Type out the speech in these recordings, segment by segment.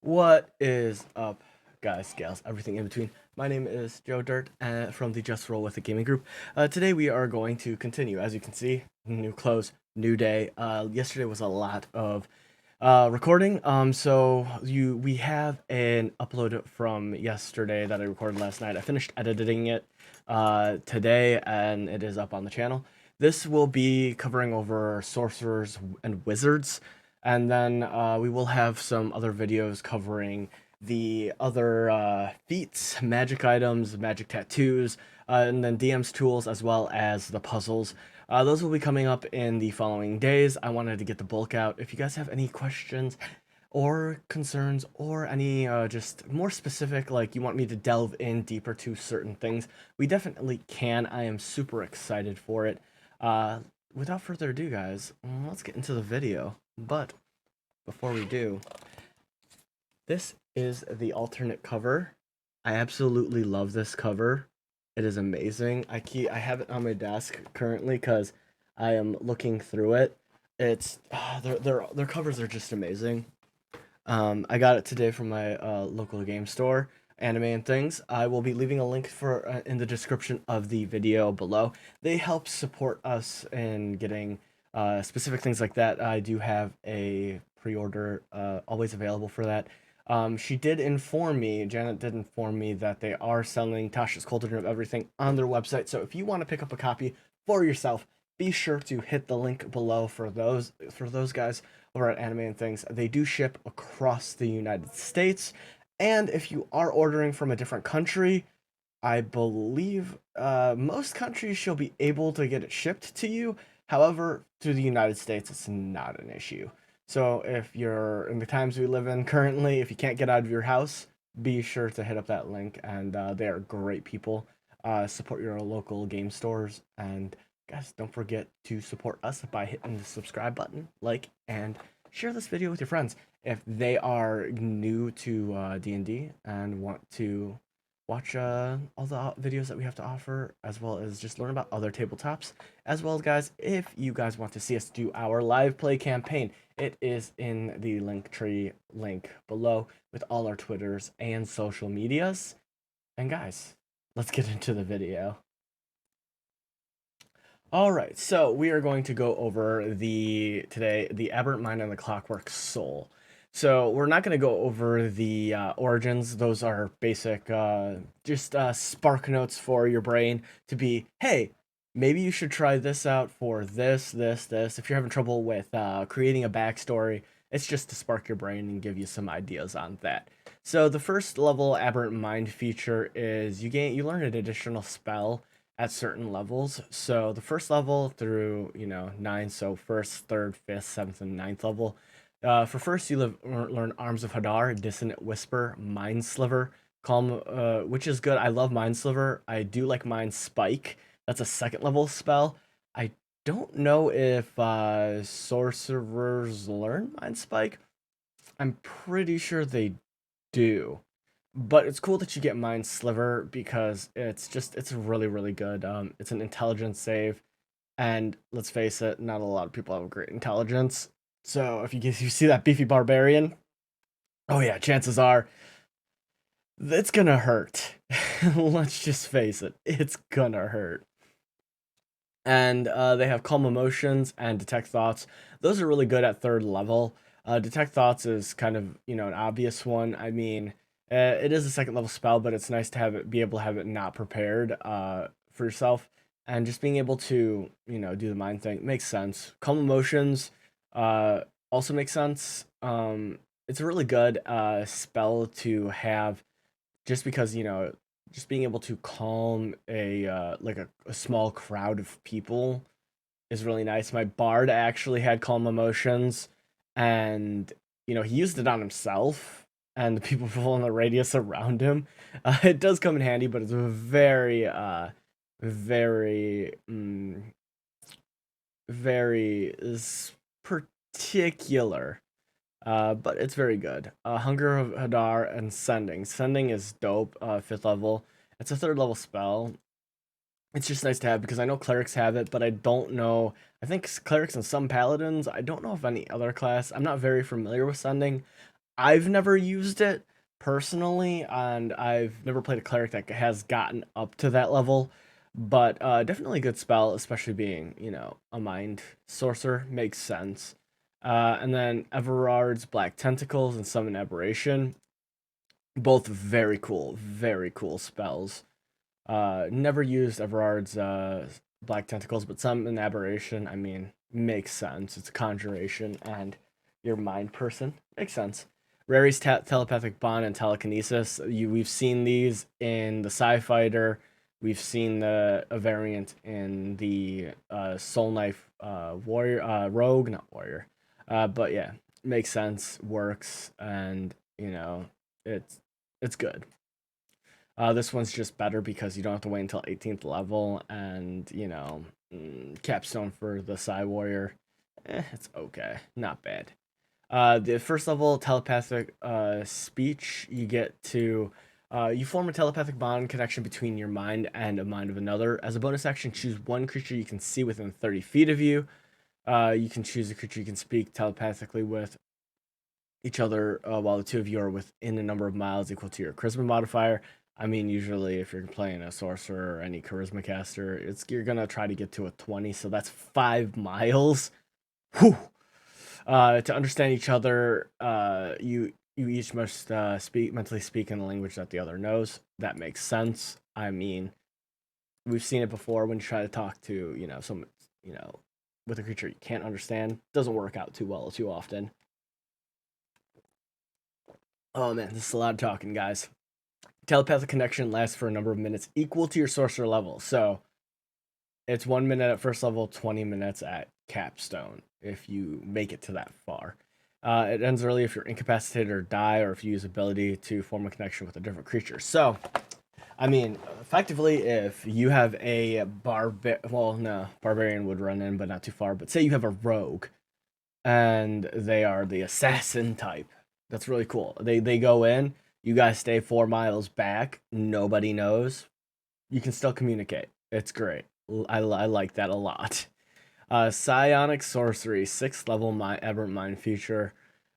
What is up, guys, gals, everything in between? My name is Joe Dirt from the Just Roll With It gaming group. Today we are going to continue. As you can see, new clothes, new day. Yesterday was a lot of recording. We have an upload from yesterday that I recorded last night. I finished editing it today, and it is up on the channel. This will be covering over sorcerers and wizards, and then we will have some other videos covering the other feats, magic items, magic tattoos, and then DM's tools, as well as the puzzles. Those will be coming up in the following days. I wanted to get the bulk out. If you guys have any questions or concerns or any just more specific, like you want me to delve in deeper to certain things, we definitely can. I am super excited for it. Uh, Without further ado, guys, let's get into the video. But before we do, this is the alternate cover. I absolutely love this cover. It is amazing. I have it on my desk currently because I am looking through it. It's their covers are just amazing. I got it today from my local game store, Anime and Things. I will be leaving a link for in the description of the video below. They help support us in getting specific things like that. I do have a pre-order always available for that. She did inform me, Janet did inform me that they are selling Tasha's Cauldron of Everything on their website. So if you want to pick up a copy for yourself, be sure to hit the link below for those guys over at Anime and Things. They do ship across the United States, and if you are ordering from a different country, I believe most countries she'll be able to get it shipped to you. However, through the United States, it's not an issue. So if you're in the times we live in currently, if you can't get out of your house, be sure to hit up that link. And they are great people. Support your local game stores, and guys, don't forget to support us by hitting the subscribe button, like, and share this video with your friends if they are new to D&D and want to watch all the videos that we have to offer, as well as just learn about other tabletops. As well as, guys, if you guys want to see us do our live play campaign, it is in the link tree link below with all our Twitters and social medias. And guys, let's get into the video. All right, so we are going to go over the Aberrant Mind and the Clockwork Soul. So we're not going to go over the origins. Those are basic, just spark notes for your brain to be, hey, maybe you should try this out for this, this, this. If you're having trouble with creating a backstory, it's just to spark your brain and give you some ideas on that. So the first level Aberrant Mind feature is you learn an additional spell at certain levels. So the first level through, 9, so first, third, fifth, seventh, and ninth level. For first, you learn Arms of Hadar, Dissonant Whisper, Mind Sliver, Calm, which is good. I love Mind Sliver. I do like Mind Spike. That's a second level spell. I don't know if sorcerers learn Mind Spike. I'm pretty sure they do. But it's cool that you get Mind Sliver because it's really, really good. It's an intelligence save, and let's face it, not a lot of people have a great intelligence. So if you see that beefy barbarian, oh yeah, chances are it's gonna hurt. Let's just face it, it's gonna hurt. And they have Calm Emotions and Detect Thoughts. Those are really good at third level. Detect Thoughts is kind of, an obvious one. I mean, it is a second level spell, but it's nice to be able to have it not prepared for yourself. And just being able to, do the mind thing makes sense. Calm Emotions also makes sense. It's a really good spell to have just because, just being able to calm a small crowd of people is really nice. My bard actually had calm emotions, and he used it on himself and the people in the radius around him. It does come in handy, but it's very very very particular. But it's very good. Hunger of Hadar and Sending. Sending is dope. Fifth level. It's a third level spell. It's just nice to have because I know clerics have it, but I don't know. I think clerics and some paladins. I don't know if any other class. I'm not very familiar with Sending. I've never used it personally, and I've never played a cleric that has gotten up to that level. But definitely a good spell, especially being, a mind sorcerer. Makes sense. And then Everard's Black Tentacles and Summon Aberration. Both very cool spells. Never used Everard's Black Tentacles, but Summon Aberration, I mean, makes sense. It's a conjuration, and you're a mind person. Makes sense. Rary's telepathic bond and telekinesis. We've seen these in the Sci-Fighter. We've seen a variant in the Soul Knife warrior rogue, not warrior. But yeah, makes sense, works, and it's it's good. This one's just better because you don't have to wait until 18th level, and capstone for the Psy Warrior. It's okay, not bad. The first level telepathic speech, you get to you form a telepathic bond connection between your mind and a mind of another. As a bonus action, choose one creature you can see within 30 feet of you. You can choose a creature you can speak telepathically with each other while the two of you are within a number of miles equal to your charisma modifier. I mean, usually if you're playing a sorcerer or any charisma caster, you're gonna try to get to a 20, so that's 5 miles. Whew. To understand each other, you each must mentally speak in a language that the other knows. That makes sense. I mean, we've seen it before when you try to talk to some you know with a creature you can't understand. Doesn't work out too well too often. Oh man, this is a lot of talking, guys. Telepathic connection lasts for a number of minutes equal to your sorcerer level. So it's 1 minute at first level, 20 minutes at capstone if you make it to that far. It ends early if you're incapacitated or die, or if you use ability to form a connection with a different creature. So, I mean, effectively, if you have a well, no, barbarian would run in, but not too far. But say you have a rogue, and they are the assassin type. That's really cool. They go in. You guys stay 4 miles back. Nobody knows. You can still communicate. It's great. I like that a lot. Psionic Sorcery, 6th level Aberrant Mind feature.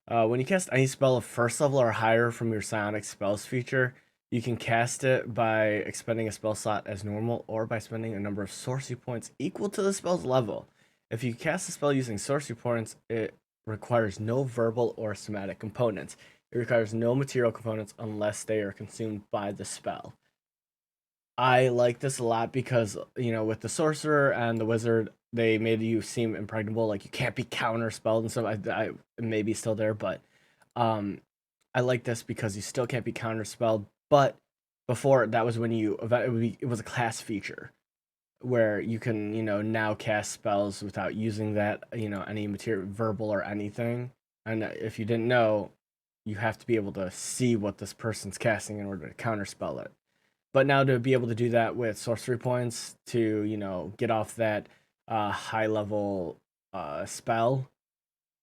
When you cast any spell of first level or higher from your Psionic Spells feature, you can cast it by expending a spell slot as normal or by spending a number of sorcery points equal to the spell's level. If you cast a spell using sorcery points, it requires no verbal or somatic components. It requires no material components unless they are consumed by the spell. I like this a lot because, with the sorcerer and the wizard, they made you seem impregnable, like you can't be counterspelled and stuff. I maybe still there, but um, I like this because you still can't be counterspelled. But before that was when it was a class feature where you can now cast spells without using that any material, verbal or anything. And if you didn't know, you have to be able to see what this person's casting in order to counterspell it. But now to be able to do that with sorcery points to, get off that high level spell.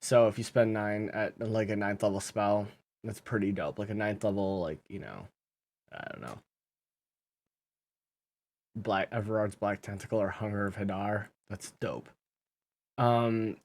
So if you spend 9 at like a ninth level spell, that's pretty dope. Like a ninth level, like, I don't know, Black Everard's Black Tentacle or Hunger of Hadar. That's dope. Um,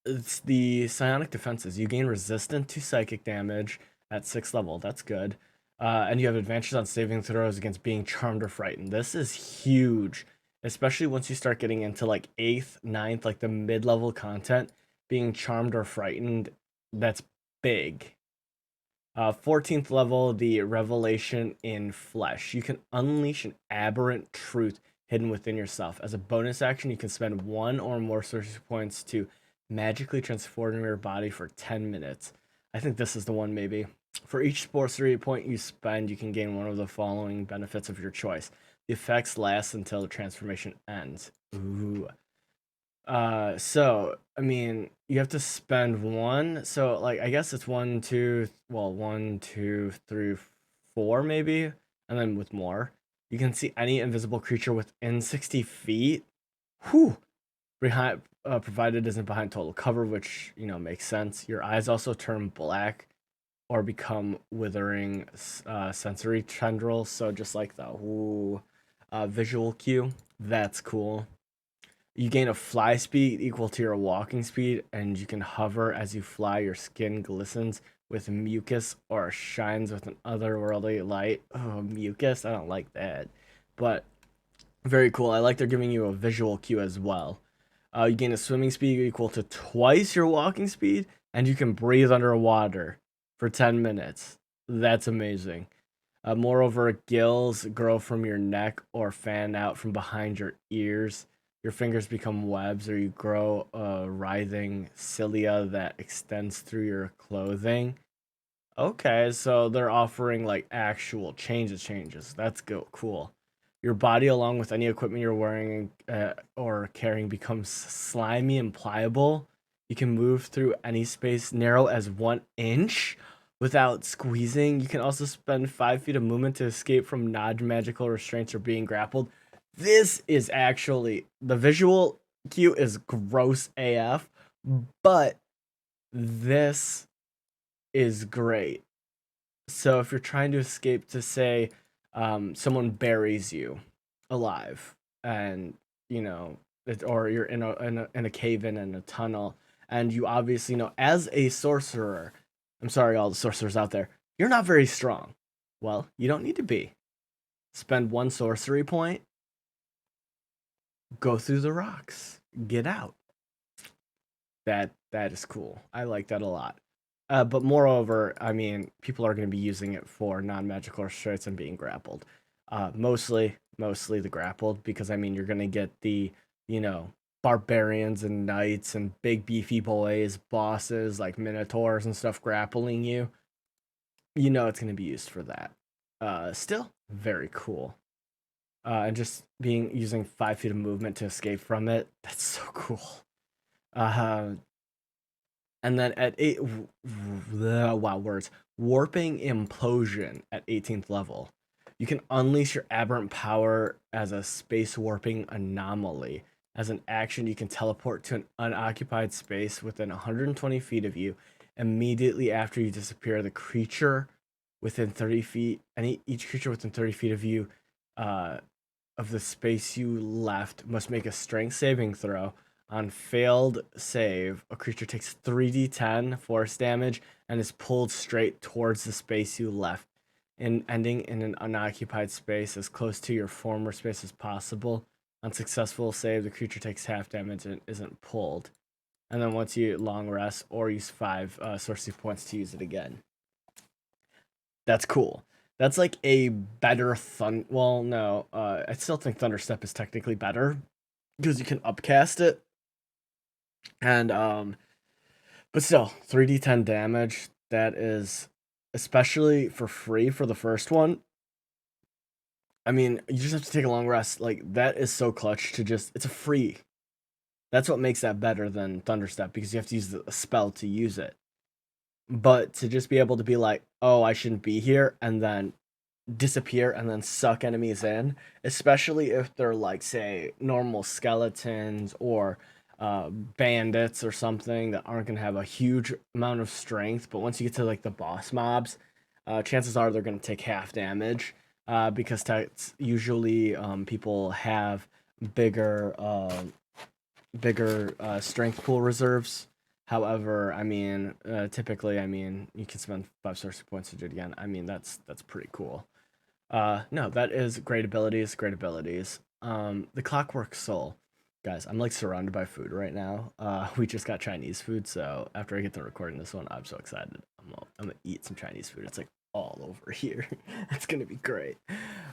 it's the psionic defenses. You gain resistance to psychic damage at 6th level. That's good. And you have advantages on saving throws against being charmed or frightened. This is huge, especially once you start getting into like 8th, ninth, like the mid-level content. Being charmed or frightened, that's big. 14th level, the Revelation in Flesh. You can unleash an aberrant truth hidden within yourself. As a bonus action, you can spend one or more sorcery points to magically transform your body for 10 minutes. I think this is the one, maybe. For each sorcery point you spend, you can gain one of the following benefits of your choice. The effects last until the transformation ends. Ooh. So I mean, you have to spend one. So like, I guess it's one, two, well, 1, 2, 3, 4, maybe, and then with more, you can see any invisible creature within 60 feet. Whew. Behind, provided isn't behind total cover, which makes sense. Your eyes also turn black or become withering sensory tendrils. So just like the visual cue, that's cool. You gain a fly speed equal to your walking speed, and you can hover as you fly. Your skin glistens with mucus or shines with an otherworldly light. Oh, mucus! I don't like that. But very cool. I like they're giving you a visual cue as well. You gain a swimming speed equal to twice your walking speed, and you can breathe underwater for 10 minutes. That's amazing. Moreover, gills grow from your neck or fan out from behind your ears. Your fingers become webs, or you grow a writhing cilia that extends through your clothing. Okay, so they're offering like actual changes. That's cool. Your body, along with any equipment you're wearing or carrying, becomes slimy and pliable. You can move through any space narrow as 1 inch without squeezing. You can also spend 5 feet of movement to escape from non-magical restraints or being grappled. This is actually the visual cue is gross AF, but this is great. So if you're trying to escape to say someone buries you alive and you know or you're in a cave in a tunnel and you obviously know as a sorcerer, I'm sorry all the sorcerers out there, you're not very strong. Well, you don't need to be. Spend 1 sorcery point, go through the rocks, get out. That is cool. I like that a lot. But moreover, I mean, people are going to be using it for non-magical restraints and being grappled. Mostly the grappled, because I mean, you're going to get the, you know, barbarians and knights and big beefy boys, bosses like minotaurs and stuff grappling you. You know, it's going to be used for that. Still very cool. And just being using 5 feet of movement to escape from it. That's so cool. Uh, and then at eight, wow, words. Warping Implosion at 18th level. You can unleash your aberrant power as a space warping anomaly. As an action, you can teleport to an unoccupied space within 120 feet of you. Immediately after you disappear, the creature within 30 feet, each creature within 30 feet of you, uh, of the space you left, must make a strength saving throw. On failed save, a creature takes 3d10 force damage and is pulled straight towards the space you left, ending in an unoccupied space as close to your former space as possible. On successful save, the creature takes half damage and isn't pulled. And then once you long rest or use 5 sorcery points to use it again. That's cool. That's like a better Well, no, I still think Thunderstep is technically better because you can upcast it, and but still 3d10 damage. That is especially for free for the first one. I mean, you just have to take a long rest. Like that is so clutch to just. It's a free. That's what makes that better than Thunderstep because you have to use a spell to use it. But to just be able to be like, oh, I shouldn't be here, and then disappear and then suck enemies in, especially if they're like, say, normal skeletons or bandits or something that aren't going to have a huge amount of strength. But once you get to like the boss mobs, chances are they're going to take half damage because usually people have bigger strength pool reserves. However, I mean, typically, I mean, you can spend 5 sorcery points to do it again. I mean, that's pretty cool. No, that is great abilities, great abilities. The Clockwork Soul. Guys, I'm like surrounded by food right now. We just got Chinese food, so after I get done recording this one, I'm so excited. I'm gonna eat some Chinese food. It's like all over here. It's gonna be great.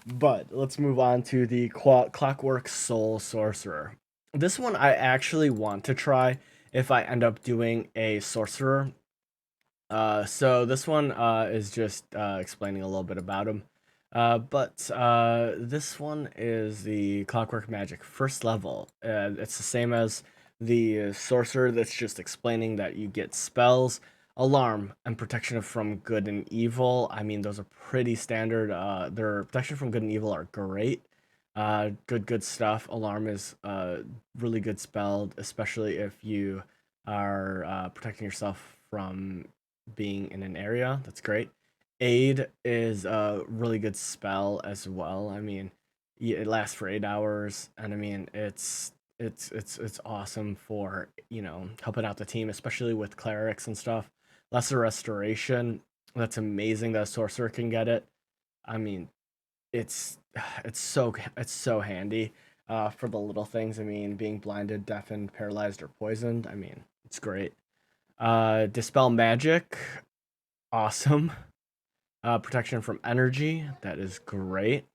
But let's move on to the Clockwork Soul Sorcerer. This one I actually want to try if I end up doing a sorcerer. So this one is just explaining a little bit about him. But this one is the Clockwork Magic first level. It's the same as the Sorcerer. That's just explaining that you get spells, alarm, and protection from good and evil. I mean, those are pretty standard. Their protection from good and evil are great. Good stuff. Alarm is really good spell, especially if you are protecting yourself from being in an area. That's great. Aid is a really good spell as well. I mean, it lasts for 8 hours, and I mean, it's it's awesome for, helping out the team, especially with clerics and stuff. Lesser restoration. That's amazing that a sorcerer can get it. I mean, it's it's so handy for the little things. I mean, being blinded, deafened, paralyzed, or poisoned. I mean, it's great. Dispel magic, awesome. Protection from energy, that is great.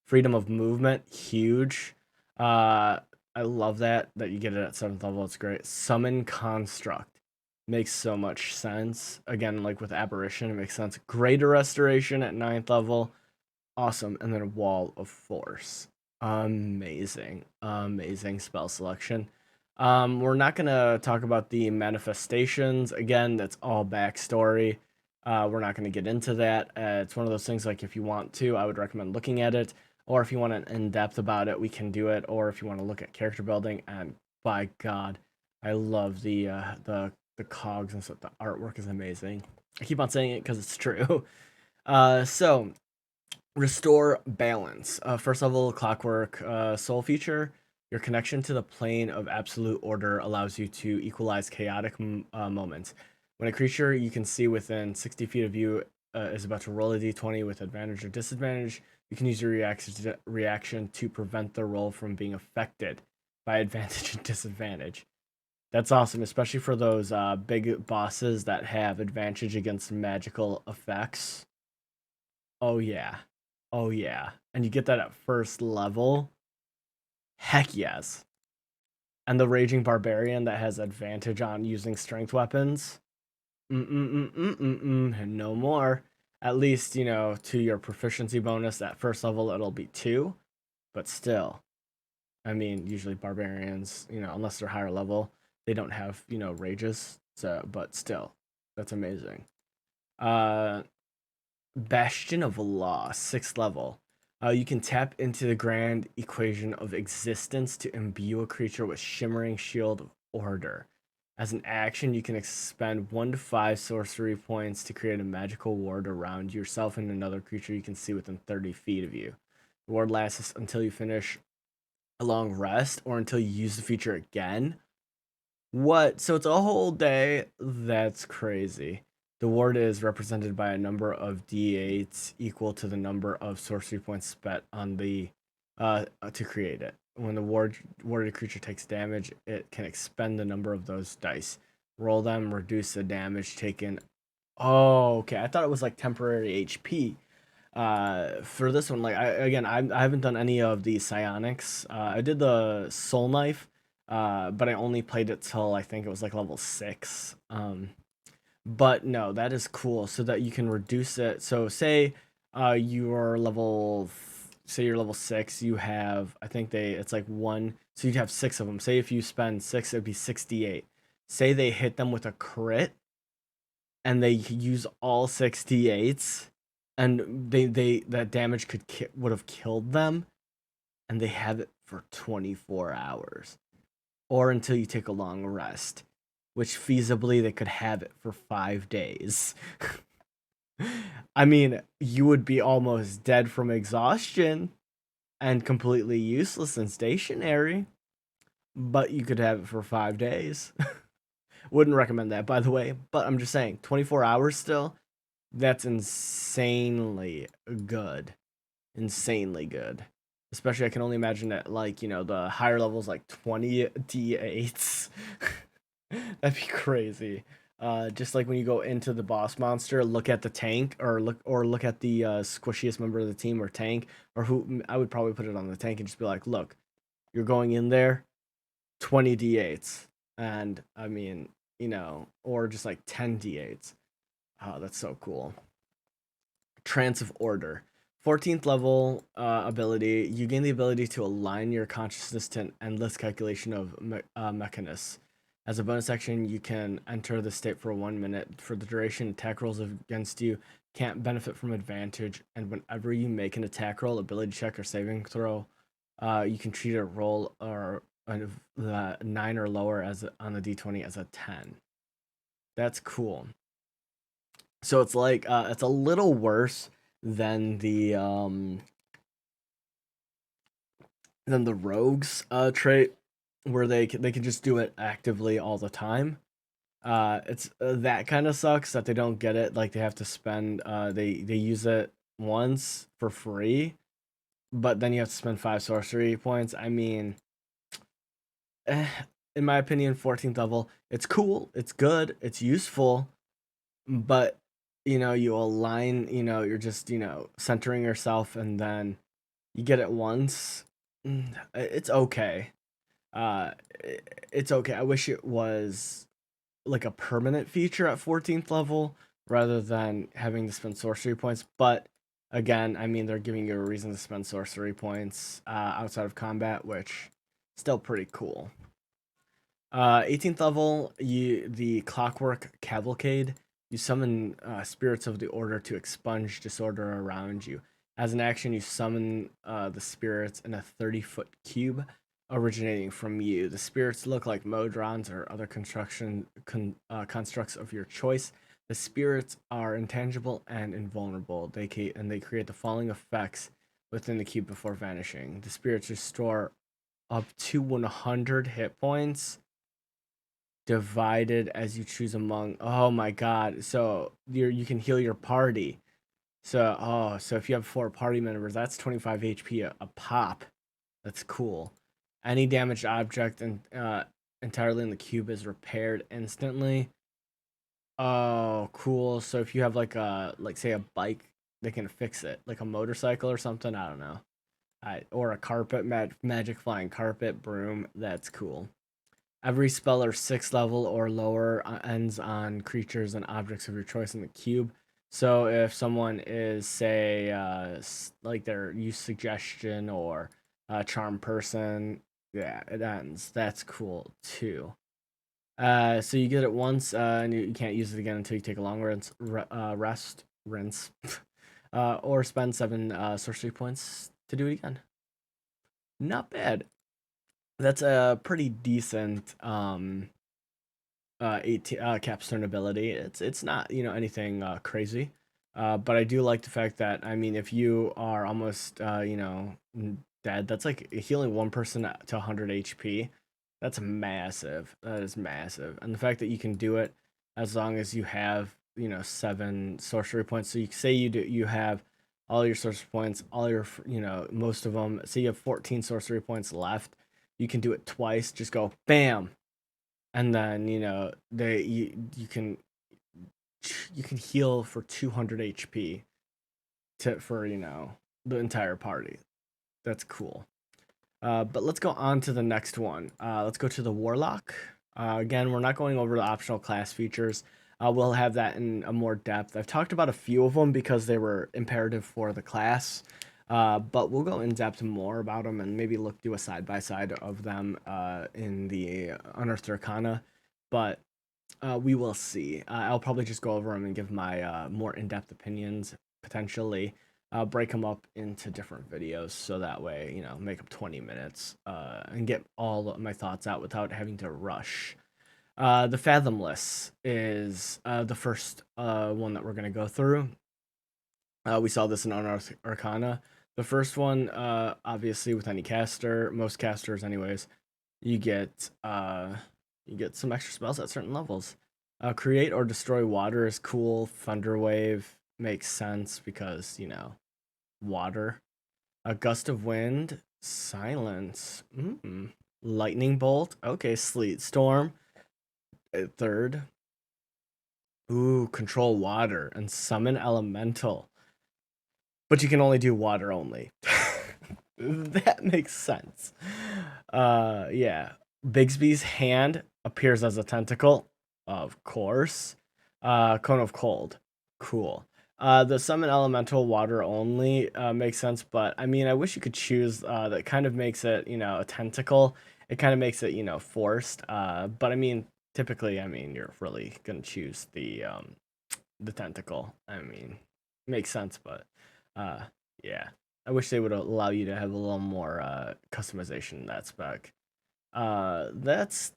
Freedom of movement, huge. I love that you get it at 7th level. It's great. Summon construct makes so much sense. Again, like with aberration, it makes sense. Greater restoration at 9th level, awesome. And then a wall of force, amazing, amazing spell selection. We're not gonna talk about the manifestations again. That's all backstory. We're not going to get into that. It's one of those things like if you want to, I would recommend looking at it, or if you want an in depth about it, we can do it. Or if you want to look at character building, and by God, I love the cogs and stuff. The artwork is amazing. I keep on saying it because it's true. So restore balance. First level clockwork soul feature. Your connection to the plane of absolute order allows you to equalize chaotic moments. When a creature you can see within 60 feet of you is about to roll a d20 with advantage or disadvantage, you can use your reaction to prevent the roll from being affected by advantage and disadvantage. That's awesome, especially for those big bosses that have advantage against magical effects. Oh, yeah. Oh, yeah. And you get that at first level. Heck yes. And the Raging Barbarian that has advantage on using strength weapons. No more. At least, to your proficiency bonus at first level, it'll be 2. But still, I mean, usually barbarians, unless they're higher level, they don't have, rages. So, but still, that's amazing. Uh, Bastion of Law, 6th level. You can tap into the grand equation of existence to imbue a creature with shimmering shield of order. As an action, you can expend 1 to 5 sorcery points to create a magical ward around yourself and another creature you can see within 30 feet of you. The ward lasts until you finish a long rest or until you use the feature again. What? So it's a whole day? That's crazy. The ward is represented by a number of d8s equal to the number of sorcery points spent on the to create it. When the warded creature takes damage, it can expend the number of those dice. Roll them, reduce the damage taken. Oh, okay. I thought it was like temporary HP. For this one, like I haven't done any of the psionics. I did the soul knife, but I only played it till I think it was like level 6. But no, that is cool so that you can reduce it. So say you're say you're level 6, you have, I think it's like 1, so you'd have 6 of them. Say if you spend 6, it'd be 68. Say they hit them with a crit and they use all 68s and they that damage would have killed them, and they have it for 24 hours or until you take a long rest, which feasibly they could have it for 5 days. I mean, you would be almost dead from exhaustion and completely useless and stationary, but you could have it for 5 days. Wouldn't recommend that, by the way, but I'm just saying, 24 hours still, that's insanely good. Insanely good. Especially, I can only imagine that, like, the higher levels, like 20 d8s. That'd be crazy. Just like when you go into the boss monster, look at the tank, or look at the squishiest member of the team, or tank, or who I would probably put it on the tank and just be like, look, you're going in there, 20 d8s, and I mean, or just like 10 d8s. Oh, that's so cool. Trance of Order. 14th level ability. You gain the ability to align your consciousness to an endless calculation of mechanisms. As a bonus action, you can enter the state for 1 minute. For the duration, attack rolls against you can't benefit from advantage, and whenever you make an attack roll, ability check, or saving throw, you can treat a roll or the 9 or lower on the d20 as a 10. That's cool. So it's like it's a little worse than the rogues trait. where they can just do it actively all the time. It's that kind of sucks that they don't get it. Like they have to spend. They use it once for free, but then you have to spend 5 sorcery points. I mean, eh, in my opinion, 14th level, it's cool, it's good, it's useful, but you align. You're just centering yourself, and then you get it once. It's okay. Uh, it's okay. I wish it was like a permanent feature at 14th level rather than having to spend sorcery points. But again, I mean, they're giving you a reason to spend sorcery points outside of combat, which still pretty cool. 18th level, the Clockwork Cavalcade. You summon spirits of the order to expunge disorder around you. As an action, you summon the spirits in a 30-foot cube originating from you. The spirits look like modrons or other constructs of your choice. The spirits are intangible and invulnerable. They create the following effects within the cube before vanishing. The spirits restore up to 100 hit points divided as you choose among. Oh my god. So you can heal your party. So if you have 4 party members, that's 25 HP a pop. That's cool. Any damaged object entirely in the cube is repaired instantly. Oh, cool. So if you have like say a bike, they can fix it. Like a motorcycle or something, I don't know. Or a carpet, magic flying carpet, broom, that's cool. Every spell or 6th level or lower ends on creatures and objects of your choice in the cube. So if someone is, say, like their use suggestion or charm person, yeah, it ends. That's cool too. So you get it once, and you can't use it again until you take a long rinse, or spend 7 sorcery points to do it again. Not bad. That's a pretty decent 18 capstone ability. It's not anything crazy, but I do like the fact that I mean if you are almost dead, that's like healing one person to 100 HP. That's massive. That is massive, and the fact that you can do it as long as you have 7 sorcery points. So you say you have all your sorcery points, all your most of them. Say you have 14 sorcery points left. You can do it twice. Just go bam, and then you can heal for 200 HP for the entire party. That's cool. But let's go on to the next one. Let's go to the Warlock. Again, we're not going over the optional class features. We'll have that in a more depth. I've talked about a few of them because they were imperative for the class. But we'll go in depth more about them and maybe do a side by side of them in the Unearthed Arcana. But we will see. I'll probably just go over them and give my more in depth opinions potentially. Break them up into different videos so that way, make up 20 minutes and get all of my thoughts out without having to rush. The Fathomless is the first one that we're going to go through. We saw this in Unearthed Arcana. The first one, obviously, with any caster, most casters, anyways, you get some extra spells at certain levels. Create or destroy water is cool. Thunderwave makes sense because water. A gust of wind, silence. Lightning bolt. Okay, sleet storm. Third. Ooh, control water and summon elemental. But you can only do water only. That makes sense. Yeah. Bigsby's hand appears as a tentacle, of course. Cone of Cold, cool. The summon elemental water only makes sense, but I mean, I wish you could choose. That kind of makes it, a tentacle. It kind of makes it, forced. But I mean, typically, I mean, you're really gonna choose the tentacle. I mean, makes sense, but uh, yeah. I wish they would allow you to have a little more customization in that spec. That's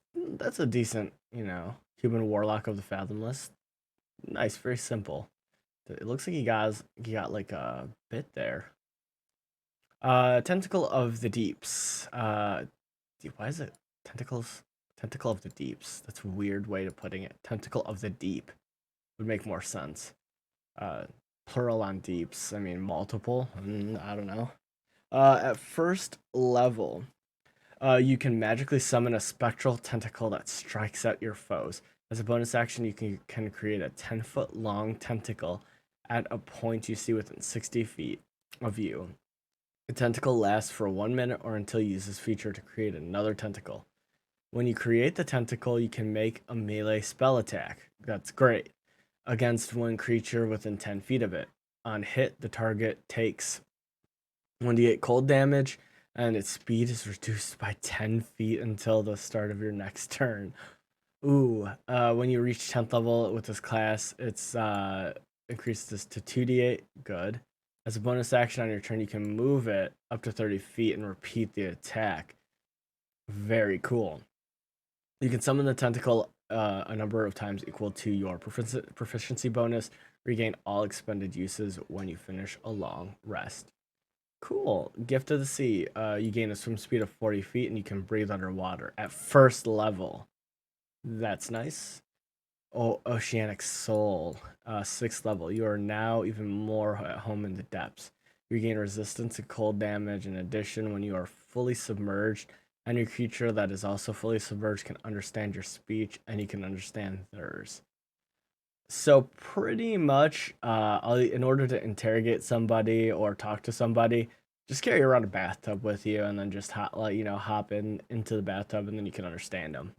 a decent, human warlock of the Fathomless. Nice, very simple. It looks like he got like a bit there. Tentacle of the Deeps. Why is it? Tentacle of the deeps. That's a weird way of putting it. Tentacle of the deep would make more sense. Uh, Plural on deeps. I mean, multiple. I don't know. At first level, you can magically summon a spectral tentacle that strikes at your foes. As a bonus action, you can create a 10-foot long tentacle at a point you see within 60 feet of you. The tentacle lasts for 1 minute or until you use this feature to create another tentacle. When you create the tentacle, you can make a melee spell attack. That's great. Against one creature within 10 feet of it. On hit, the target takes 1d8 cold damage, and its speed is reduced by 10 feet until the start of your next turn. Ooh, when you reach 10th level with this class, it's increases to 2d8. Good. As a bonus action on your turn, you can move it up to 30 feet and repeat the attack. Very cool. You can summon the tentacle a number of times equal to your proficiency bonus. Regain all expended uses when you finish a long rest. Cool. Gift of the Sea. You gain a swim speed of 40 feet and you can breathe underwater at first level. That's nice. Oh, Oceanic Soul. 6th level. You are now even more at home in the depths. You gain resistance to cold damage. In addition, when you are fully submerged, any creature that is also fully submerged can understand your speech, and you can understand theirs. So pretty much, in order to interrogate somebody or talk to somebody, just carry around a bathtub with you, and then just hop into the bathtub, and then you can understand them.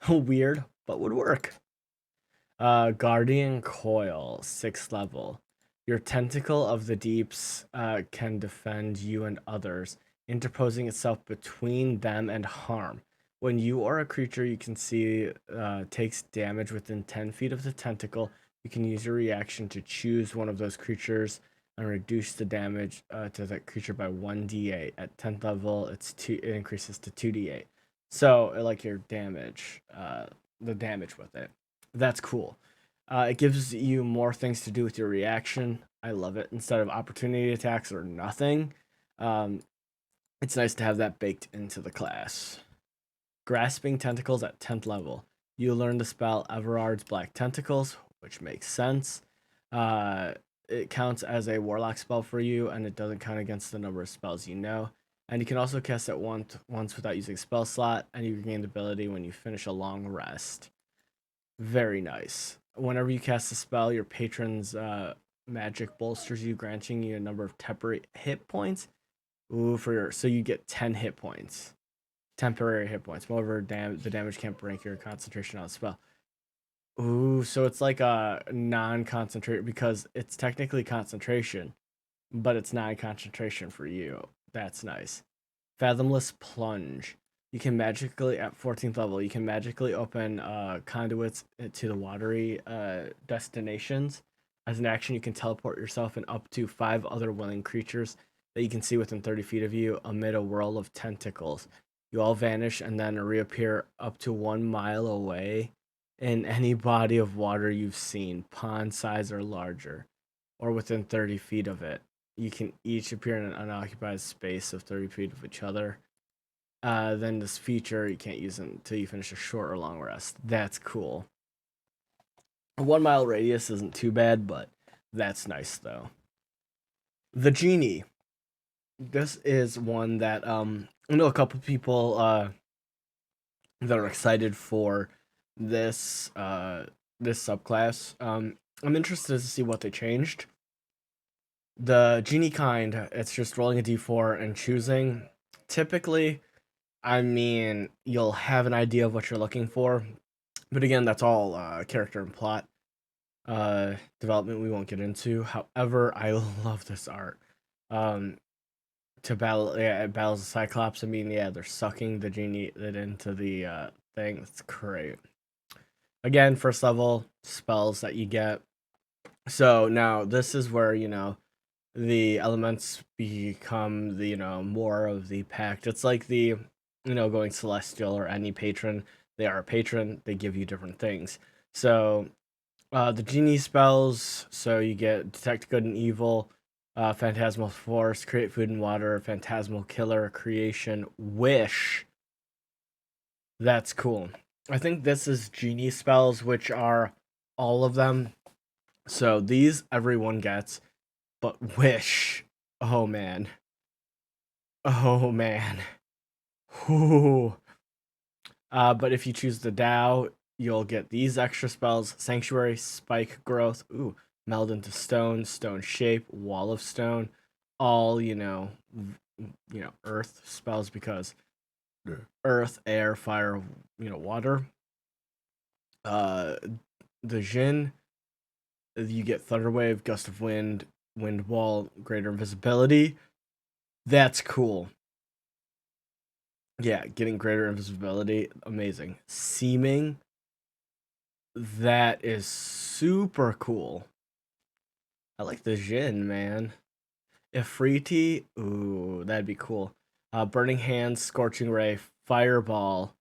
Weird, but would work. Guardian Coil, 6th level. Your tentacle of the deeps can defend you and others, interposing itself between them and harm. When you or a creature you can see takes damage within 10 feet of the tentacle, you can use your reaction to choose one of those creatures and reduce the damage to that creature by 1d8. At 10th level, it increases to 2d8. So, like your damage, the damage with it. That's cool. It gives you more things to do with your reaction. I love it. Instead of opportunity attacks or nothing, it's nice to have that baked into the class. Grasping Tentacles at 10th level. You learn the spell Everard's Black Tentacles, which makes sense. It counts as a warlock spell for you, and it doesn't count against the number of spells you know. And you can also cast it once without using a spell slot, and you regain the ability when you finish a long rest. Very nice. Whenever you cast a spell, your patron's magic bolsters you, granting you a number of temporary hit points. So you get 10 hit points. Temporary hit points. However, the damage can't break your concentration on the spell. Ooh, so it's like a non-concentrate because it's technically concentration, but it's non-concentration for you. That's nice. Fathomless Plunge. You can magically, at 14th level, you can magically open conduits to the watery destinations. As an action, you can teleport yourself and up to 5 other willing creatures that you can see within 30 feet of you amid a whirl of tentacles. You all vanish and then reappear up to 1 mile away in any body of water you've seen, pond size or larger, or within 30 feet of it. You can each appear in an unoccupied space of 30 feet of each other. Then this feature, you can't use it until you finish a short or long rest. That's cool. A 1 mile radius isn't too bad, but that's nice though. The Genie. This is one that I know a couple people that are excited for this this subclass. I'm interested to see what they changed. The Genie kind, it's just rolling a d4 and choosing. Typically, I mean, you'll have an idea of what you're looking for, but again, that's all character and plot development we won't get into. However, I love this art. To battle, yeah, it battles the Cyclops. I mean, yeah, they're sucking the Genie into the thing. It's great. Again, first level spells that you get. So now this is where, the elements become the, more of the pact. It's like the, going celestial or any patron. They are a patron. They give you different things. So the Genie spells, so you get Detect Good and Evil, Phantasmal Force, Create Food and Water, Phantasmal Killer, Creation, Wish, That's cool. I think this is genie spells, which are all of them. So these everyone gets, but wish. Oh man. Oh man. Whew. But if you choose the Tao, you'll get these extra spells: Sanctuary, Spike Growth, ooh, Meld into Stone, Stone Shape, Wall of Stone, all Earth spells because Earth, Air, Fire, Water. Uh, the Jin, you get Thunder Wave, Gust of Wind, Wind Wall, Greater Invisibility. That's cool. Yeah, getting greater invisibility, amazing. Seeming, that is super cool. I like the Jin, man. Ifriti, ooh, that'd be cool. Burning Hands, Scorching Ray, Fireball,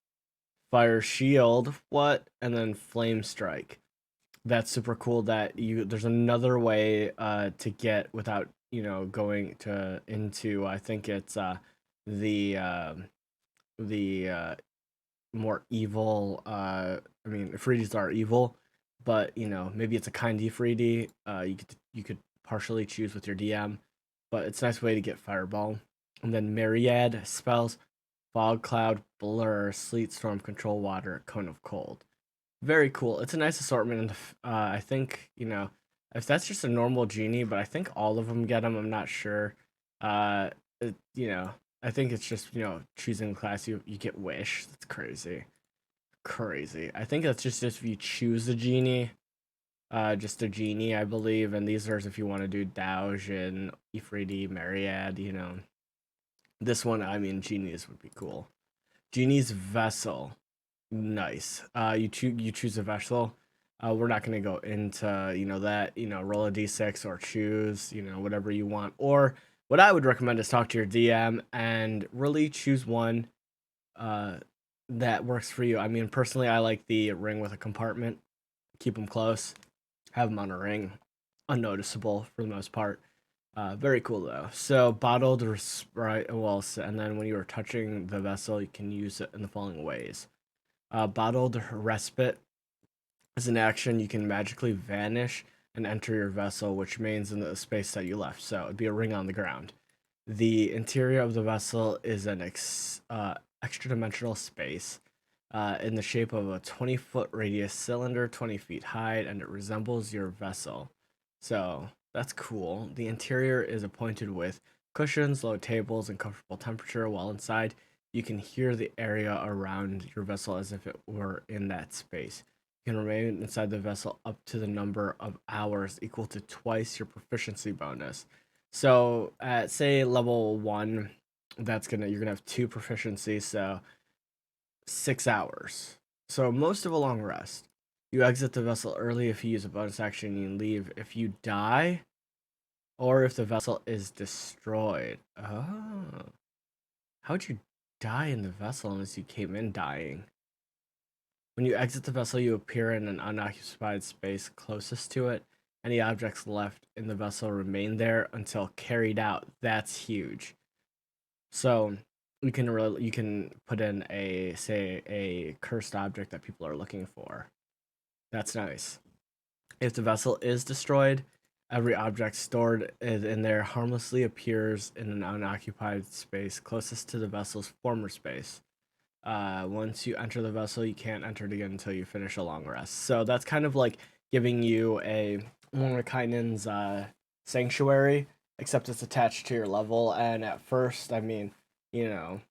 Fire Shield, what? And then Flame Strike. That's super cool that there's another way to get without, going to into I think it's the more evil. I mean, Ifritis are evil, but maybe it's a kind Ifriti. You could partially choose with your DM, but it's a nice way to get Fireball. And then Myriad spells: Fog Cloud, Blur, Sleet Storm, Control Water, Cone of Cold. Very cool. It's a nice assortment, and I think if that's just a normal genie, but I think all of them get them. I'm not sure. Uh, it, you know, I think it's just choosing class. You get Wish. That's crazy, crazy. I think that's just if you choose a genie. Just a genie, I believe, and these are if you want to do Doge and Ifriti, Myriad. This one, I mean, genies would be cool. Genie's Vessel. Nice. You choose a vessel. We're not gonna go into that. Roll a d6 or choose whatever you want. Or what I would recommend is talk to your DM and really choose one uh, that works for you. I mean, personally, I like the ring with a compartment. Keep them close. Have them on a ring, unnoticeable for the most part. Very cool though. So bottled right, well, and then when you are touching the vessel, you can use it in the following ways. Bottled Respite is an action you can magically vanish and enter your vessel, which means in the space that you left. So it'd be a ring on the ground. The interior of the vessel is an extra dimensional space in the shape of a 20-foot radius cylinder, 20 feet high, and it resembles your vessel. So that's cool. The interior is appointed with cushions, low tables, and comfortable temperature, while inside you can hear the area around your vessel as if it were in that space. You can remain inside the vessel up to the number of hours equal to twice your proficiency bonus. So at say level 1, you're gonna have 2 proficiency, so 6 hours. So most of a long rest. You exit the vessel early if you use a bonus action. You leave if you die, or if the vessel is destroyed. Oh, how'd you die in the vessel unless you came in dying? When you exit the vessel, you appear in an unoccupied space closest to it. Any objects left in the vessel remain there until carried out. That's huge. So you can put in a cursed object that people are looking for. That's nice. If the vessel is destroyed, every object stored in there harmlessly appears in an unoccupied space closest to the vessel's former space. Once you enter the vessel, you can't enter it again until you finish a long rest. So that's kind of like giving you a Mordenkainen's sanctuary, except it's attached to your level. And at first, I mean, you know,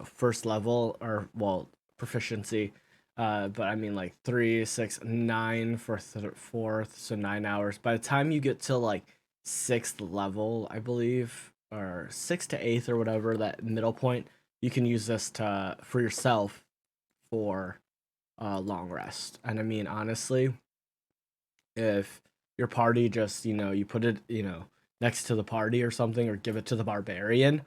first level or well proficiency. But I mean like 3, 6, 9 for fourth, so 9 hours. By the time you get to like sixth level, I believe, or sixth to eighth or whatever that middle point, you can use this to for yourself for long rest. And I mean honestly, if your party just you put it next to the party or something, or give it to the barbarian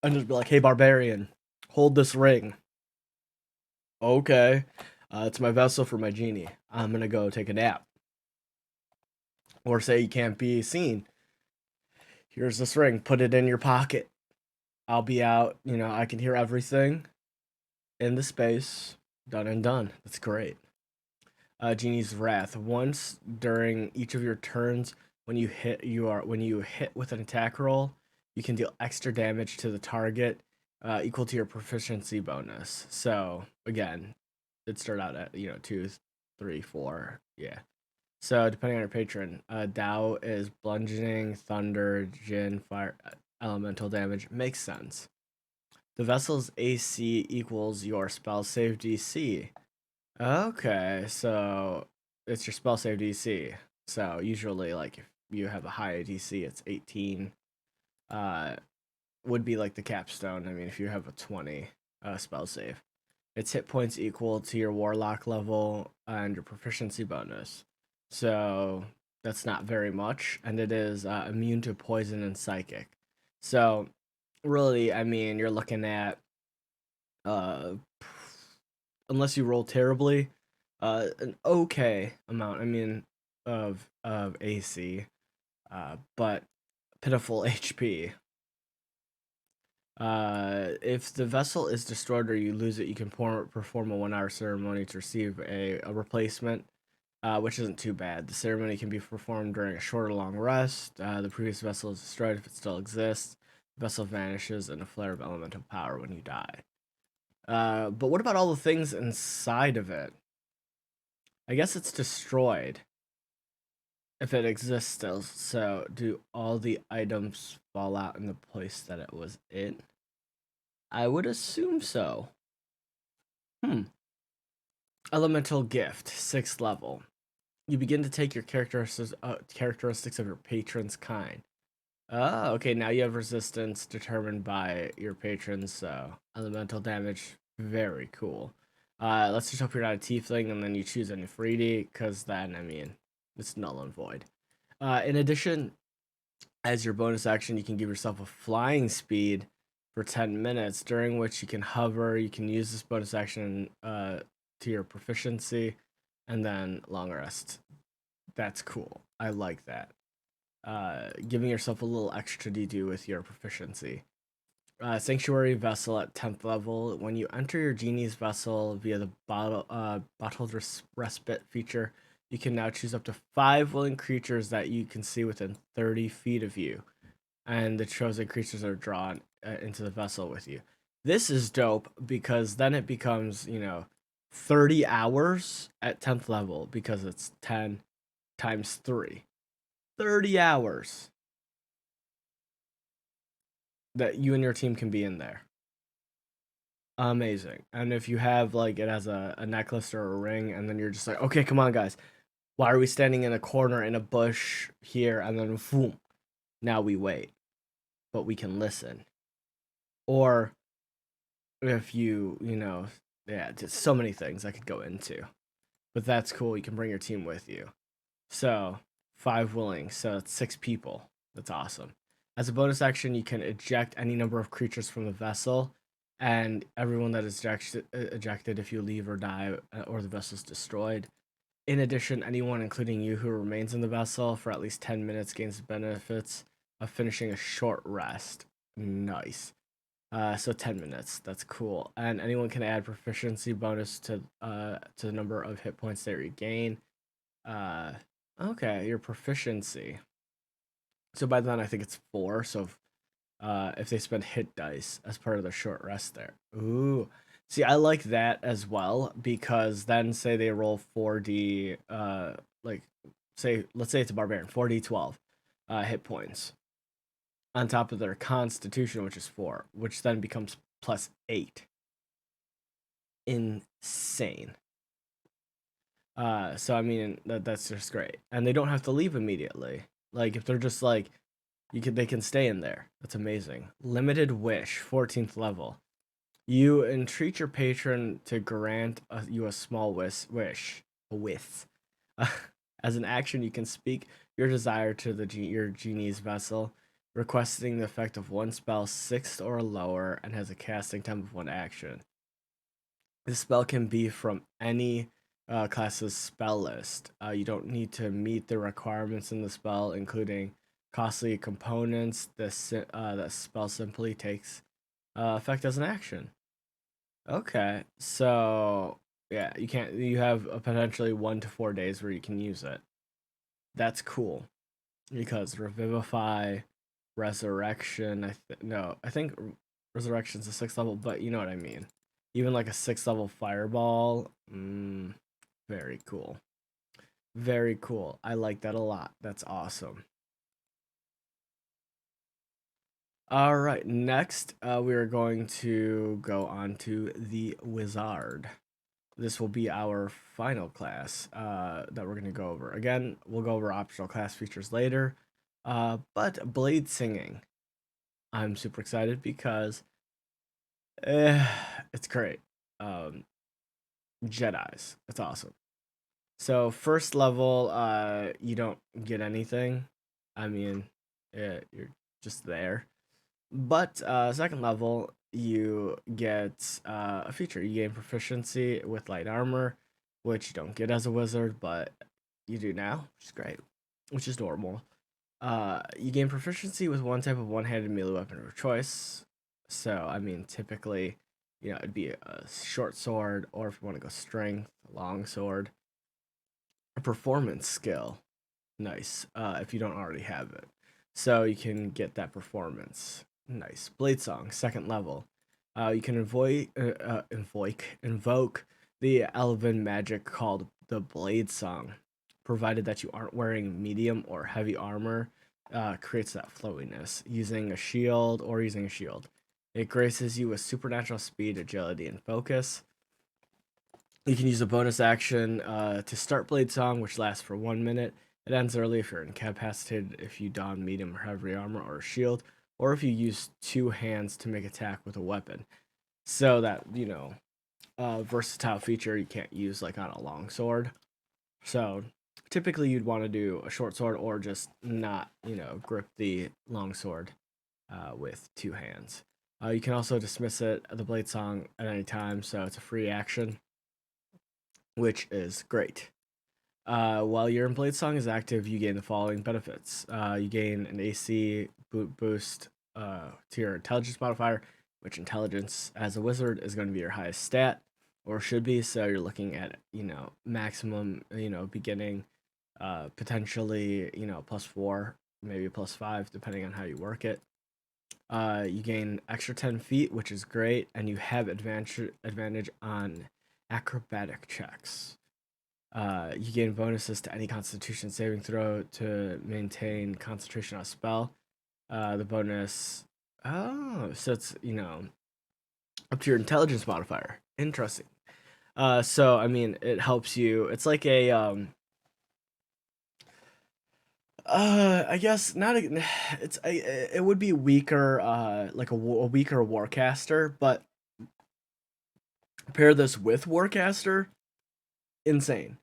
and just be like, hey barbarian, hold this ring. Okay, it's my vessel for my genie. I'm gonna go take a nap. Or say you can't be seen. Here's this ring. Put it in your pocket. I'll be out. I can hear everything. in the space. Done and done. That's great. Genie's Wrath. Once during each of your turns, when you hit with an attack roll, you can deal extra damage to the target, equal to your proficiency bonus. So again, it started out at 2, 3, 4. Yeah. So depending on your patron, Dao is bludgeoning, thunder, Jin, fire, elemental damage. Makes sense. The vessel's AC equals your spell save DC. Okay, so it's your spell save DC. So usually, like if you have a high DC, it's 18. Uh, would be like the capstone. I mean, if you have a 20 spell save, its hit points equal to your warlock level and your proficiency bonus. So that's not very much, and it is immune to poison and psychic. So really, I mean, you're looking at uh, unless you roll terribly, an okay amount. I mean, of AC, but pitiful HP. If the vessel is destroyed or you lose it, you can perform a 1 hour ceremony to receive a replacement, which isn't too bad. The ceremony can be performed during a short or long rest. The previous vessel is destroyed if it still exists. The vessel vanishes in a flare of elemental power when you die. But what about all the things inside of it? I guess it's destroyed if it exists still. So, do all the items fall out in the place that it was in? I would assume so. Hmm. Elemental gift, 6th level. You begin to take your characteristics of your patron's kind. Oh, okay. Now you have resistance determined by your patrons. So elemental damage, very cool. Let's just hope you're not a tiefling, and then you choose a Nefriti, because then I mean it's null and void. In addition, as your bonus action, you can give yourself a flying speed for 10 minutes, during which you can hover. You can use this bonus action to your proficiency, and then long rest. That's cool. I like that. Giving yourself a little extra DD with your proficiency. Sanctuary Vessel at 10th level. When you enter your Genie's Vessel via the Bottled Respite feature, you can now choose up to 5 willing creatures that you can see within 30 feet of you. And the chosen creatures are drawn into the vessel with you. This is dope because then it becomes, 30 hours at 10th level because it's 10 times 3. 30 hours that you and your team can be in there. Amazing. And if you have like it as a necklace or a ring, and then you're just like, okay, come on, guys. Why are we standing in a corner in a bush here? And then boom, now we wait, but we can listen. Or if yeah, just so many things I could go into, but that's cool. You can bring your team with you. So 5 willing, so it's 6 people. That's awesome. As a bonus action, you can eject any number of creatures from the vessel, and everyone that is ejected if you leave or die or the vessel's destroyed. In addition, anyone, including you, who remains in the vessel for at least 10 minutes gains the benefits of finishing a short rest. Nice. So 10 minutes. That's cool. And anyone can add proficiency bonus to the number of hit points they regain. Okay, your proficiency. So by then I think it's 4. So if they spend hit dice as part of their short rest there. Ooh. See, I like that as well, because then say they roll 4d like let's say it's a barbarian, 4d12 hit points on top of their constitution, which is 4, which then becomes plus 8. Insane. So I mean that's just great. And they don't have to leave immediately. Like if they're just like they can stay in there. That's amazing. Limited wish, 14th level. You entreat your patron to grant you a small wish. A wish. As an action, you can speak your desire to your genie's vessel, requesting the effect of one spell 6th or lower, and has a casting time of 1 action. This spell can be from any class's spell list. You don't need to meet the requirements in the spell, including costly components. The spell simply takes effect as an action. Okay, so yeah, you can't. You have a potentially 1 to 4 days where you can use it. That's cool because Revivify, Resurrection. No, I think Resurrection's a 6th level, but you know what I mean. Even like a 6th level Fireball. Very cool. Very cool. I like that a lot. That's awesome. All right, next we are going to go on to the Wizard. This will be our final class that we're going to go over. Again, we'll go over optional class features later. But Blade Singing, I'm super excited because eh, it's great. Um, Jedi's, it's awesome. So first level, you don't get anything. I mean, you're just there. But second level, you get a feature. You gain proficiency with light armor, which you don't get as a wizard, but you do now, which is great, which is normal. You gain proficiency with one type of one-handed melee weapon of your choice. So, I mean, typically, it'd be a short sword, or if you want to go strength, long sword. A performance skill, nice. If you don't already have it, so you can get that performance. Nice. Blade Song, second level. You can invoke the elven magic called the Blade Song, provided that you aren't wearing medium or heavy armor. Creates that flowiness using a shield or using a shield. It graces you with supernatural speed, agility, and focus. You can use a bonus action to start Blade Song, which lasts for 1 minute. It ends early if you're incapacitated, if you don medium or heavy armor or a shield, or if you use two hands to make attack with a weapon. So that, versatile feature you can't use like on a long sword. So typically you'd want to do a short sword or just not, grip the long sword with two hands. You can also dismiss it, the Blade Song, at any time, so it's a free action, which is great. While your Blade Song is active, you gain the following benefits. You gain an AC boost to your intelligence modifier, which intelligence as a wizard is going to be your highest stat, or should be. So you're looking at, maximum, beginning, potentially, +4, maybe +5, depending on how you work it. You gain extra 10 feet, which is great, and you have advantage on acrobatic checks. You gain bonuses to any Constitution saving throw to maintain concentration on a spell. The bonus, so it's up to your intelligence modifier. Interesting. So I mean, it helps you. It's like a I guess not. It would be weaker, like a weaker Warcaster, but pair this with Warcaster, insane.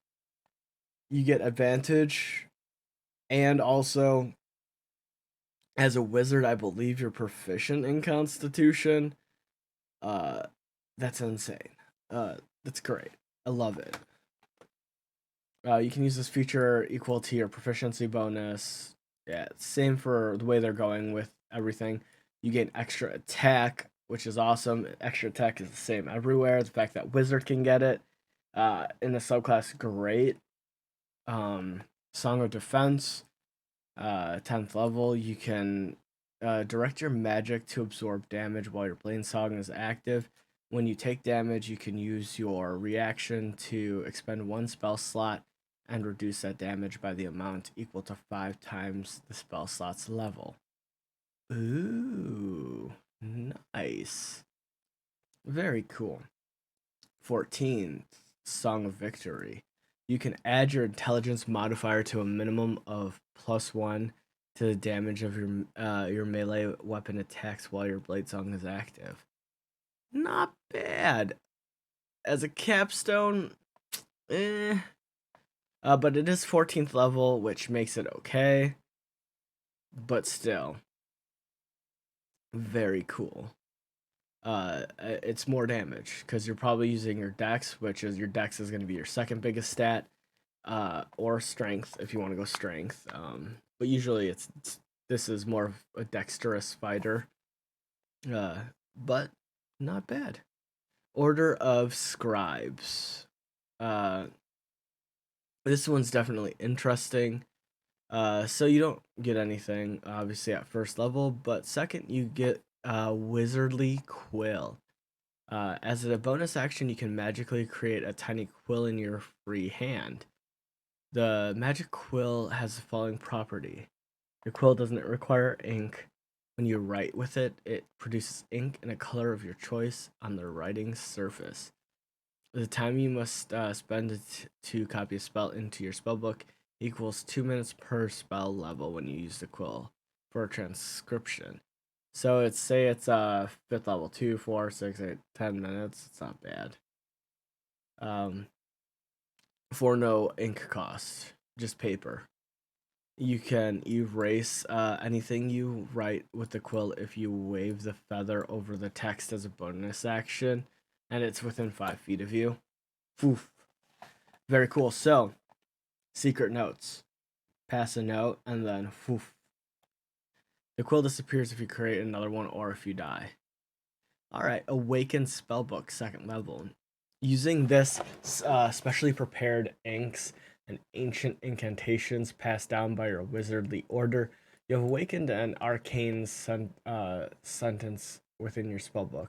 You get advantage, and also as a wizard, I believe you're proficient in Constitution. Uh, that's insane. That's great. I love it. You can use this feature equal to your proficiency bonus. Yeah, same for the way they're going with everything. You gain extra attack, which is awesome. Extra attack is the same everywhere. The fact that wizard can get it in the subclass, great. Song of Defense, 10th level, you can direct your magic to absorb damage while your Blade Song is active. When you take damage, you can use your reaction to expend one spell slot and reduce that damage by the amount equal to 5 times the spell slot's level. Ooh, nice. Very cool. 14th, Song of Victory. You can add your intelligence modifier to a minimum of +1 to the damage of your melee weapon attacks while your Blade Song is active. Not bad. As a capstone, eh. But it is 14th level, which makes it okay. But still, very cool. It's more damage because you're probably using your dex, which is your dex is going to be your second biggest stat, or strength if you want to go strength. But usually this is more of a dexterous fighter. But not bad. Order of Scribes. Uh, this one's definitely interesting. So you don't get anything obviously at first level, but second you get Wizardly Quill. As a bonus action, you can magically create a tiny quill in your free hand. The magic quill has the following property. Your quill doesn't require ink. When you write with it, it produces ink in a color of your choice on the writing surface. The time you must spend to copy a spell into your spellbook equals 2 minutes per spell level when you use the quill for transcription. So it's say it's 5th level, 2, 4, 6, 8, 10 minutes. It's not bad. For no ink cost, just paper. You can erase anything you write with the quill if you wave the feather over the text as a bonus action, and it's within 5 feet of you. Oof. Very cool. So, secret notes. Pass a note, and then oof. The quill disappears if you create another one or if you die. Alright, Awakened Spellbook, 2nd level. Using this specially prepared inks and ancient incantations passed down by your wizardly order, you have awakened an arcane sentence within your spellbook.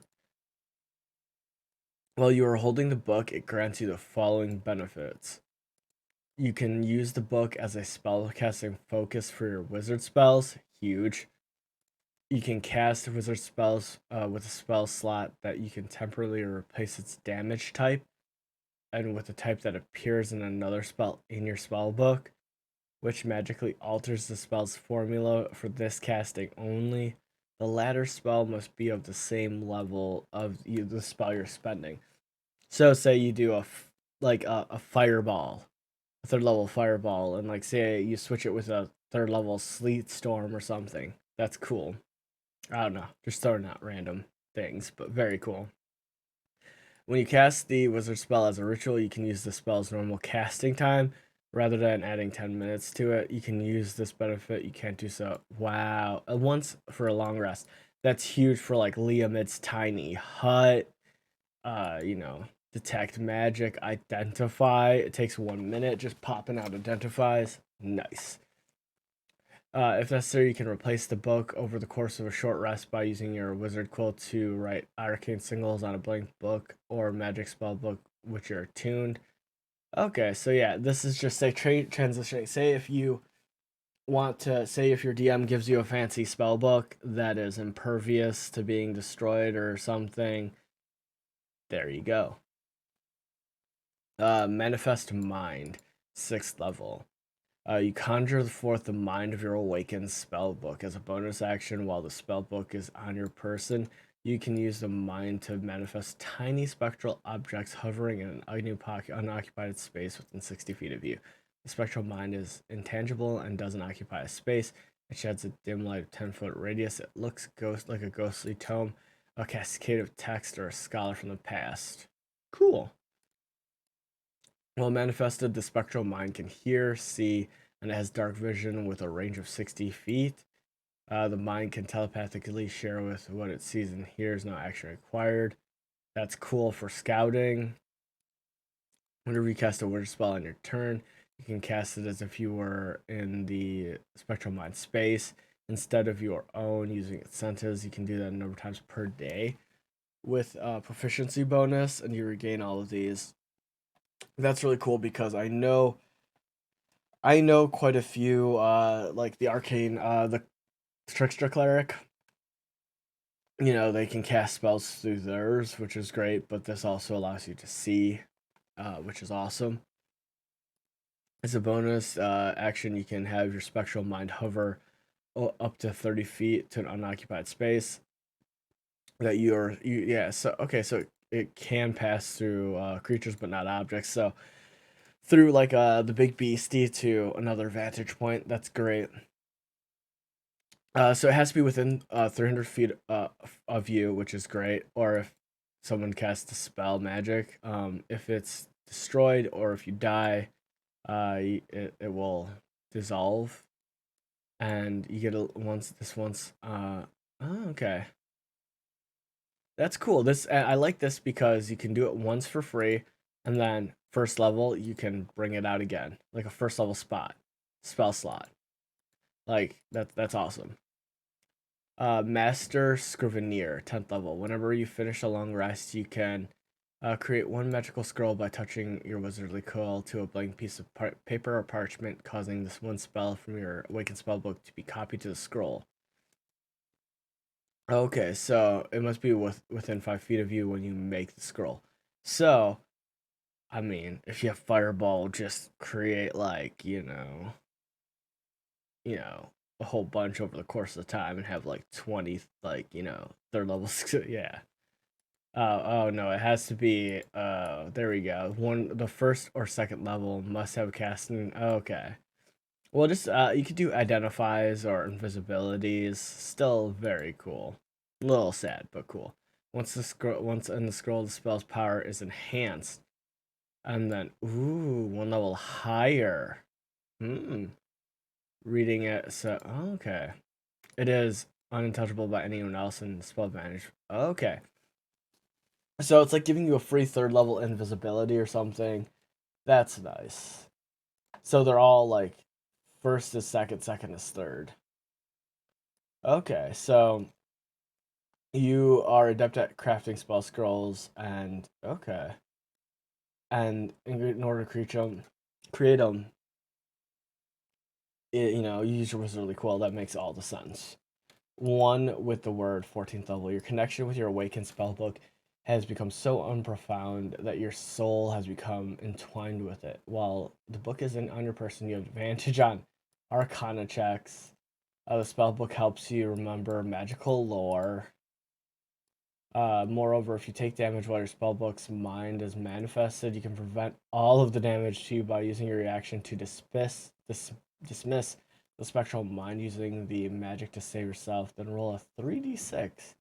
While you are holding the book, it grants you the following benefits. You can use the book as a spellcasting focus for your wizard spells. Huge. You can cast wizard spells with a spell slot that you can temporarily replace its damage type, and with a type that appears in another spell in your spell book, which magically alters the spell's formula for this casting only. The latter spell must be of the same level of the spell you're spending. So, say you do a fireball, a 3rd level fireball, and like say you switch it with a 3rd level sleet storm or something. That's cool. I don't know, just throwing out random things, but very cool. When you cast the wizard spell as a ritual, you can use the spell's normal casting time rather than adding 10 minutes to it. You can use this benefit. You can't do so. Wow. Once for a long rest. That's huge for like Liamid's tiny hut. Detect magic, identify. It takes 1 minute. Just popping out identifies. Nice. If necessary, you can replace the book over the course of a short rest by using your wizard quill to write arcane singles on a blank book or magic spell book which are tuned. Okay, so yeah, this is just say transitioning. Say if you want to say if your DM gives you a fancy spell book that is impervious to being destroyed or something, there you go. Manifest Mind, 6th level. You conjure forth the mind of your awakened spellbook as a bonus action while the spellbook is on your person. You can use the mind to manifest tiny spectral objects hovering in an unoccupied space within 60 feet of you. The spectral mind is intangible and doesn't occupy a space. It sheds a dim light of 10-foot radius. It looks like a ghostly tome, a cascade of text, or a scholar from the past. Cool. While manifested, the spectral mind can hear, see, and it has dark vision with a range of 60 feet. The mind can telepathically share with what it sees and hears, no action required. That's cool for scouting. Whenever you cast a wizard spell on your turn, you can cast it as if you were in the spectral mind space instead of your own using its senses. You can do that a number of times per day with a proficiency bonus, and you regain all of these. That's really cool because I know quite a few like the arcane the trickster cleric. They can cast spells through theirs, which is great, but this also allows you to see, which is awesome. As a bonus action, you can have your spectral mind hover up to 30 feet to an unoccupied space that so it can pass through creatures but not objects. So through like the big beastie to another vantage point. That's great. So it has to be within 300 feet of you, which is great. Or if someone casts a spell magic, if it's destroyed or if you die, it will dissolve, and you get once. Oh, okay. That's cool. This I like this because you can do it once for free, and then first level you can bring it out again, like a first level spell slot. Like that's awesome. Master Scrivener, 10th level. Whenever you finish a long rest, you can create one magical scroll by touching your wizardly quill to a blank piece of paper or parchment, causing this one spell from your awakened spellbook to be copied to the scroll. Okay, so it must be within 5 feet of you when you make the scroll. So, I mean, if you have fireball, just create like you know, a whole bunch over the course of the time and have like 20, like third level. Yeah. Oh no, it has to be. There we go. The first or second level must have casting. Okay. Well, just you could do identifies or invisibilities. Still very cool. A little sad, but cool. Once in the scroll, the spell's power is enhanced, and then one level higher. Hmm. Reading it, so okay. It is untouchable by anyone else in spell advantage. Okay. So it's like giving you a free third level invisibility or something. That's nice. So they're all like first is second, second is third. Okay, so you are adept at crafting spell scrolls, and okay, and in order to create them, you use your wizardly quill. That makes all the sense. One with the word 14th level. Your connection with your awakened spellbook has become so unprofound that your soul has become entwined with it. While the book isn't on your person, you have advantage on arcana checks. The spellbook helps you remember magical lore. Moreover, if you take damage while your spellbook's mind is manifested, you can prevent all of the damage to you by using your reaction to dismiss the spectral mind using the magic to save yourself. Then roll a 3d6.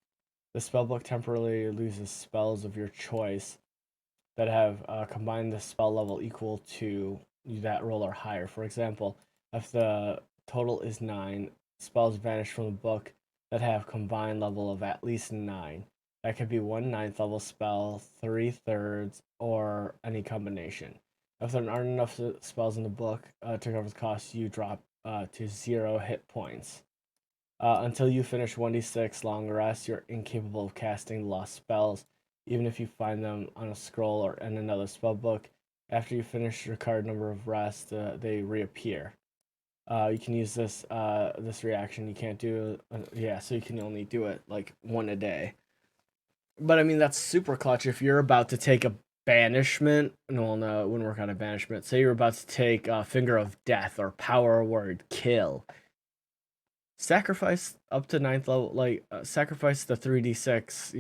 The spellbook temporarily loses spells of your choice that have combined the spell level equal to that roll or higher. For example, if the total is 9, spells vanish from the book that have combined level of at least 9. That could be 1/9 level spell, 3/3, or any combination. If there aren't enough spells in the book to cover the cost, you drop to 0 hit points. Until you finish 1d6 long rest, you're incapable of casting lost spells, even if you find them on a scroll or in another spell book. After you finish your card number of rest, they reappear. You can use this reaction. You can't do yeah, so you can only do it like one a day. But I mean that's super clutch if you're about to take a banishment. No, it wouldn't work on a banishment. Say you're about to take Finger of Death or Power Word Kill. Sacrifice up to 9th level, like sacrifice the 3d6,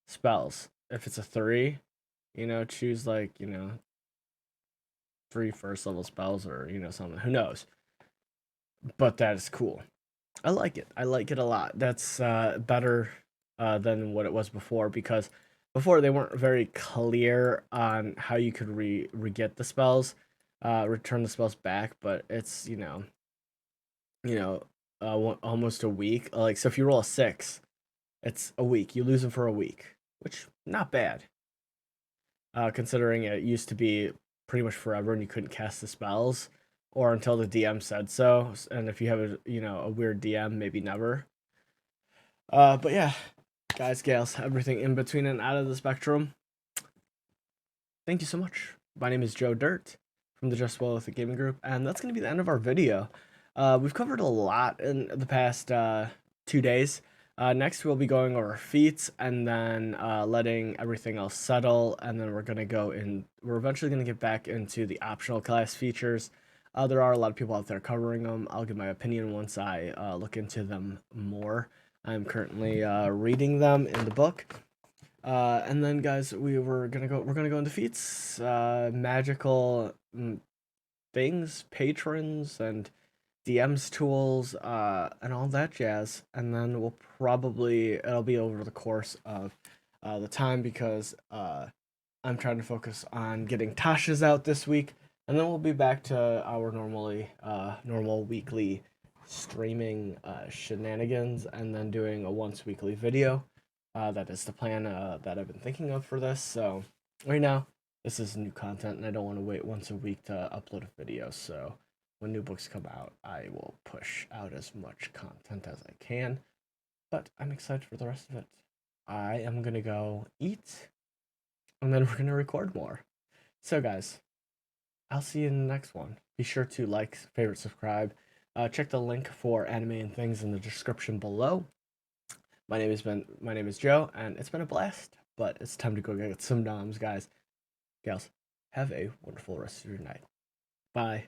spells. If it's a 3, choose like, 3 first level spells or, something. Who knows? But that is cool. I like it. I like it a lot. That's better than what it was before because before they weren't very clear on how you could re-get the spells, return the spells back, but it's, you know, almost a week. Like, so if you roll a 6, it's a week. You lose them for a week, which not bad. Considering it used to be pretty much forever and you couldn't cast the spells, or until the DM said so. And if you have a weird DM, maybe never. But yeah, guys, gals, everything in between and out of the spectrum. Thank you so much. My name is Joe Dirt from the Just Well with the Gaming Group, and that's going to be the end of our video. We've covered a lot in the past 2 days. Next, we'll be going over feats and then letting everything else settle, and then we're eventually going to get back into the optional class features. There are a lot of people out there covering them. I'll give my opinion once I look into them more. I'm currently reading them in the book. And then, guys, we're gonna go into feats, magical things, patrons, and DMs tools, and all that jazz. And then it'll be over the course of the time because I'm trying to focus on getting Tasha's out this week, and then we'll be back to our normal weekly streaming shenanigans, and then doing a once weekly video. That is the plan that I've been thinking of for this. So right now, this is new content, and I don't want to wait once a week to upload a video. So when new books come out, I will push out as much content as I can. But I'm excited for the rest of it. I am gonna go eat, and then we're gonna record more. So guys, I'll see you in the next one. Be sure to like, favorite, subscribe. Check the link for anime and things in the description below. My name is Joe, and it's been a blast. But it's time to go get some noms, guys. Gals, have a wonderful rest of your night. Bye.